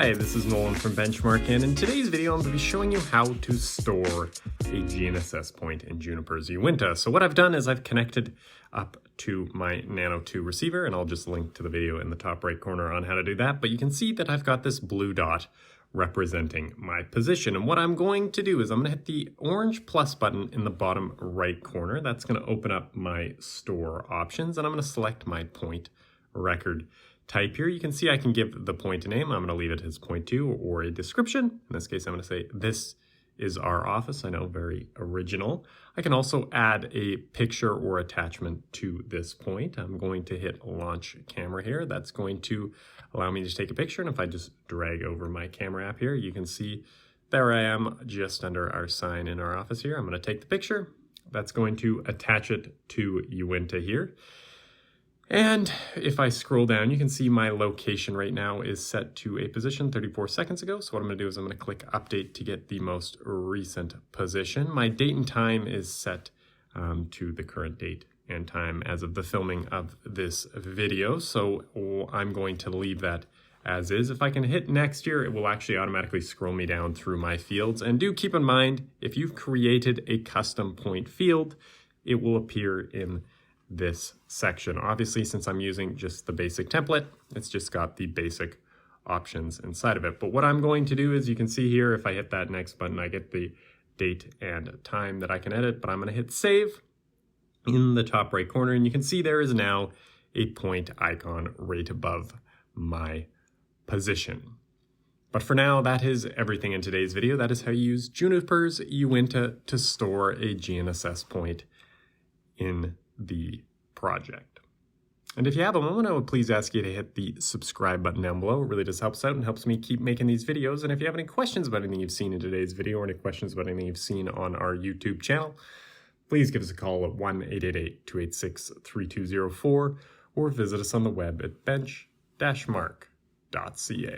Hi, this is Nolan from Benchmark, and in today's video I'm going to be showing you how to store a GNSS point in Juniper's Uinta. So what I've done is I've connected up to my Nano 2 receiver, and I'll just link to the video in the top right corner on how to do that, but you can see that I've got this blue dot representing my position. And what I'm going to do is I'm going to hit the orange plus button in the bottom right corner. That's going to open up my store options, and I'm going to select my point record type here. You can see I can give the point a name. I'm going to leave it as point 2 or a description. In this case, I'm going to say this is our office. I know, very original. I can also add a picture or attachment to this point. I'm going to hit launch camera here. That's going to allow me to take a picture. And if I just drag over my camera app here, you can see there I am just under our sign in our office here. I'm going to take the picture. That's going to attach it to Uinta here. And if I scroll down, you can see my location right now is set to a position 34 seconds ago. So what I'm going to do is I'm going to click update to get the most recent position. My date and time is set to the current date and time as of the filming of this video. So I'm going to leave that as is. If I can hit next here, it will actually automatically scroll me down through my fields. And do keep in mind, if you've created a custom point field, it will appear in this section. Obviously, since I'm using just the basic template, it's just got the basic options inside of it. But what I'm going to do is, you can see here, if I hit that next button, I get the date and time that I can edit, but I'm going to hit save in the top right corner, and you can see there is now a point icon right above my position. But for now, that is everything in today's video. That is how you use Juniper's Uinta to store a GNSS point in the project. And if you have a moment, I would please ask you to hit the subscribe button down below. It really does help us out and helps me keep making these videos. And if you have any questions about anything you've seen in today's video, or any questions about anything you've seen on our YouTube channel, please give us a call at 1-888-286-3204 or visit us on the web at bench-mark.ca.